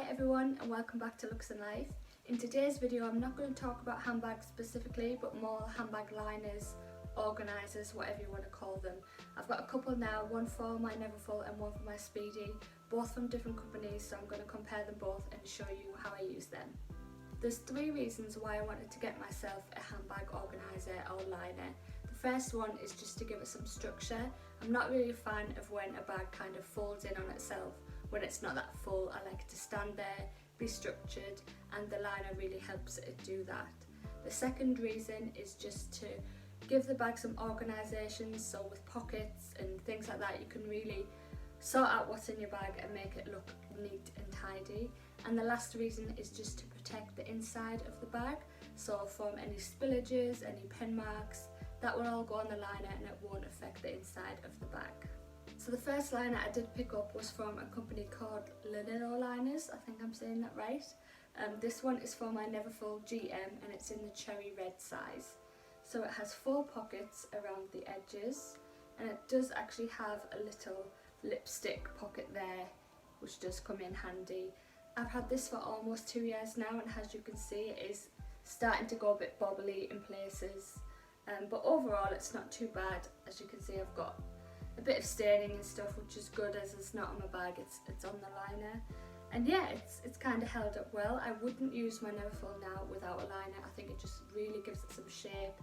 everyone and welcome back to Looks and Life. In today's video I'm not going to talk about handbags specifically, but more handbag liners, organisers, whatever you want to call them. I've got a couple now, one for my Neverfull and one for my Speedy, both from different companies, so I'm going to compare them both and show you how I use them. There's three reasons why I wanted to get myself a handbag organiser or liner. The first one is just to give it some structure. I'm not really a fan of when a bag kind of folds in on itself. When it's not that full, I like to stand there, be structured, and the liner really helps it do that. The second reason is just to give the bag some organisation, so with pockets and things like that you can really sort out what's in your bag and make it look neat and tidy. And the last reason is just to protect the inside of the bag, so from any spillages, any pen marks, that will all go on the liner and it won't affect the inside of the bag. So the first liner I did pick up was from a company called Lanillio Liners, I think I'm saying that right. This one is for my Neverfull GM and it's in the cherry red size. So it has 4 pockets around the edges and it does actually have a little lipstick pocket there, which does come in handy. I've had this for almost 2 years now and as you can see it is starting to go a bit bobbly in places. But overall it's not too bad. As you can see I've got a bit of staining and stuff, which is good as it's not on my bag, it's on the liner. And yeah, it's kind of held up well. I wouldn't use my Neverfull now without a liner. I think it just really gives it some shape,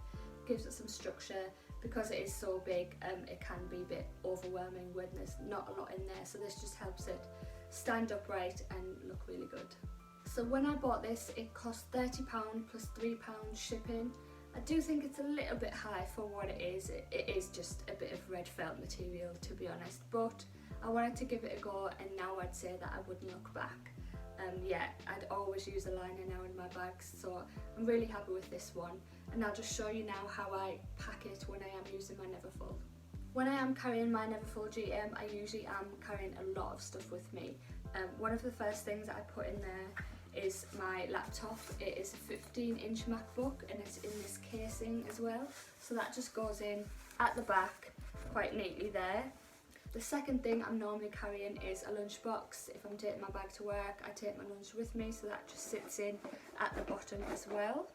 gives it some structure. Because it is so big, it can be a bit overwhelming when there's not a lot in there, so this just helps it stand upright and look really good. So when I bought this, it cost £30 plus £3 shipping. I do think it's a little bit high for what it is. It is just a bit of red felt material, to be honest, but I wanted to give it a go and now I'd say that I wouldn't look back. Yeah, I'd always use a liner now in my bags, so I'm really happy with this one. And I'll just show you now how I pack it when I am using my Neverfull. When I am carrying my Neverfull GM, I usually am carrying a lot of stuff with me. One of the first things I put in there is my laptop. It is a 15-inch MacBook and it's in this casing as well, so that just goes in at the back quite neatly there. The second thing I'm normally carrying is a lunchbox. If I'm taking my bag to work, I take my lunch with me, so that just sits in at the bottom as well.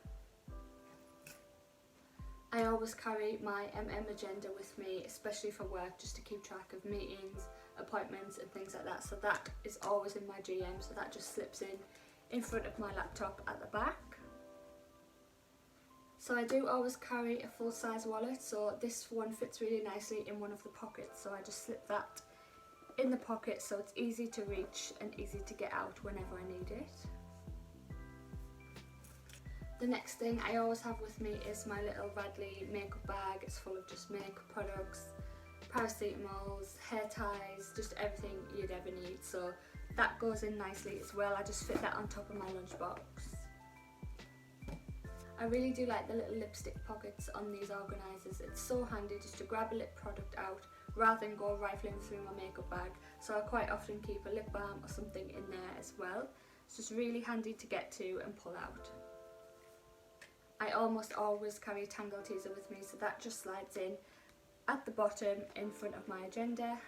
I always carry my agenda with me, especially for work, just to keep track of meetings, appointments and things like that, so that is always in my GM, so that just slips in front of my laptop at the back. So I do always carry a full-size wallet, so this one fits really nicely in one of the pockets, so I just slip that in the pocket so it's easy to reach and easy to get out whenever I need it. The next thing I always have with me is my little Radley makeup bag. It's full of just makeup products, paracetamols, hair ties, just everything you'd ever need, so that goes in nicely as well. I just fit that on top of my lunchbox. I really do like the little lipstick pockets on these organisers. It's so handy just to grab a lip product out rather than go rifling through my makeup bag, so I quite often keep a lip balm or something in there as well. It's just really handy to get to and pull out. I almost always carry a tangle teaser with me, so that just slides in at the bottom in front of my agenda.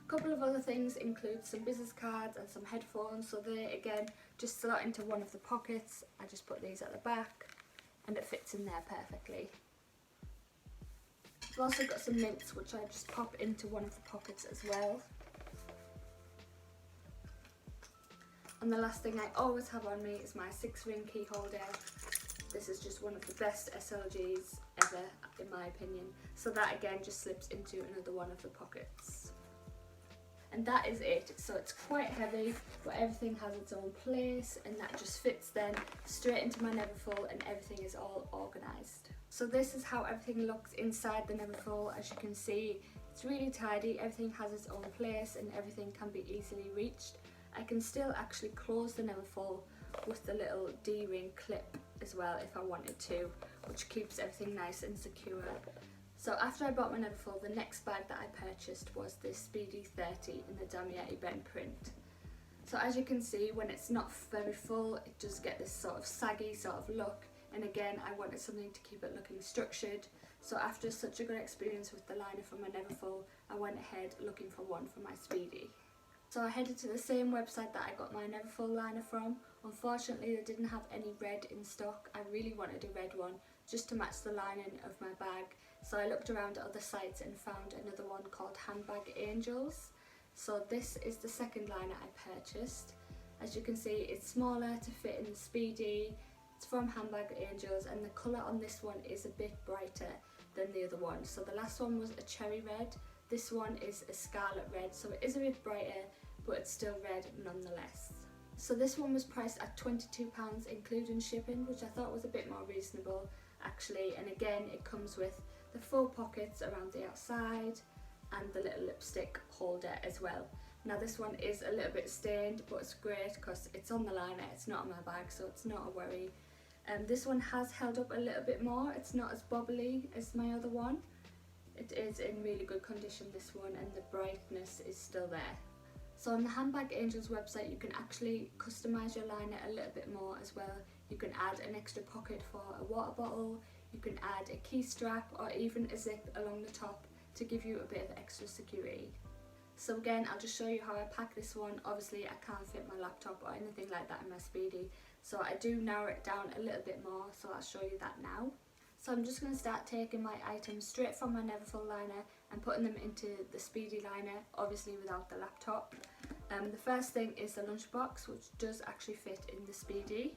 A couple of other things include some business cards and some headphones, so they again just slot into one of the pockets. I just put these at the back and it fits in there perfectly. I've also got some mints which I just pop into one of the pockets as well. And the last thing I always have on me is my 6-ring key holder. This is just one of the best SLGs ever in my opinion, so that again just slips into another one of the pockets. And that is it. So it's quite heavy, but everything has its own place and that just fits then straight into my Neverfull and everything is all organised. So this is how everything looks inside the Neverfull. As you can see, it's really tidy, everything has its own place and everything can be easily reached. I can still actually close the Neverfull with the little D-ring clip as well if I wanted to, which keeps everything nice and secure. So after I bought my Neverfull, the next bag that I purchased was this Speedy 30 in the Damiette Ben print. So as you can see, when it's not very full, it does get this sort of saggy sort of look, and again I wanted something to keep it looking structured. So after such a good experience with the liner from my Neverfull, I went ahead looking for one for my Speedy. So I headed to the same website that I got my Neverfull liner from. Unfortunately they didn't have any red in stock. I really wanted a red one just to match the lining of my bag. So I looked around at other sites and found another one called Handbag Angels. So this is the second liner I purchased. As you can see, it's smaller to fit in the Speedy. It's from Handbag Angels and the colour on this one is a bit brighter than the other one. So the last one was a cherry red. This one is a scarlet red, so it is a bit brighter, but it's still red nonetheless. So this one was priced at £22 including shipping, which I thought was a bit more reasonable actually. And again, it comes with the full pockets around the outside and the little lipstick holder as well. Now this one is a little bit stained, but it's great because it's on the liner, it's not on my bag, so it's not a worry. This one has held up a little bit more. It's not as bobbly as my other one. It is in really good condition, this one, and the brightness is still there. So on the Handbag Angels website you can actually customise your liner a little bit more as well. You can add an extra pocket for a water bottle, you can add a key strap or even a zip along the top to give you a bit of extra security. So again, I'll just show you how I pack this one. Obviously I can't fit my laptop or anything like that in my Speedy, so I do narrow it down a little bit more, so I'll show you that now. So I'm just going to start taking my items straight from my Neverfull liner and putting them into the Speedy liner, obviously without the laptop. The first thing is the lunchbox, which does actually fit in the Speedy.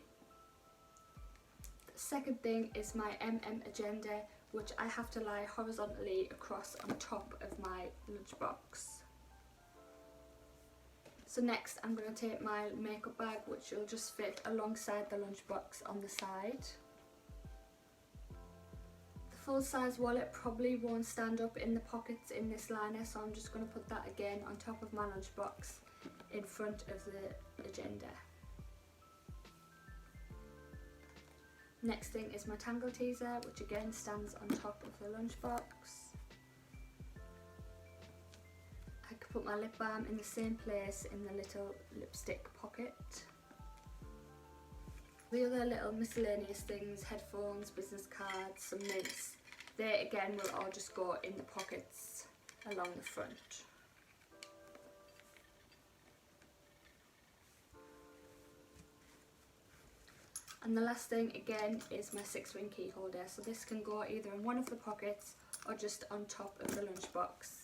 The second thing is my agenda, which I have to lie horizontally across on top of my lunchbox. So next I'm going to take my makeup bag, which will just fit alongside the lunchbox on the side. Full size wallet probably won't stand up in the pockets in this liner, so I'm just going to put that again on top of my lunchbox in front of the agenda. Next thing is my tangle teaser, which again stands on top of the lunchbox. I could put my lip balm in the same place in the little lipstick pocket. The other little miscellaneous things, headphones, business cards, some mints, they again will all just go in the pockets along the front. And the last thing again is my 6-ring key holder, so this can go either in one of the pockets or just on top of the lunchbox.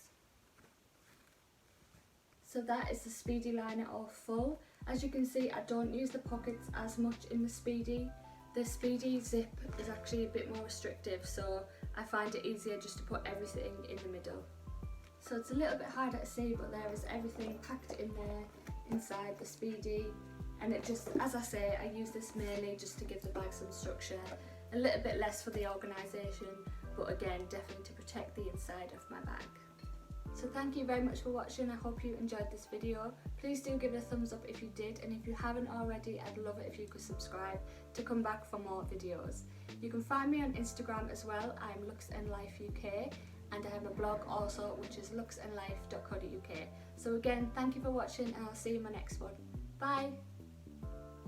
So that is the Speedy liner all full. As you can see, I don't use the pockets as much in the Speedy. The Speedy zip is actually a bit more restrictive, so I find it easier just to put everything in the middle. So it's a little bit harder to see, but there is everything packed in there inside the Speedy. And it just, as I say, I use this mainly just to give the bag some structure, a little bit less for the organisation, but again, definitely to protect the inside of my bag. So thank you very much for watching. I hope you enjoyed this video. Please do give it a thumbs up if you did, and if you haven't already, I'd love it if you could subscribe to come back for more videos. You can find me on Instagram as well. I'm Looks and Life UK, and I have a blog also, which is looksandlife.co.uk. So again, thank you for watching, and I'll see you in my next one. Bye!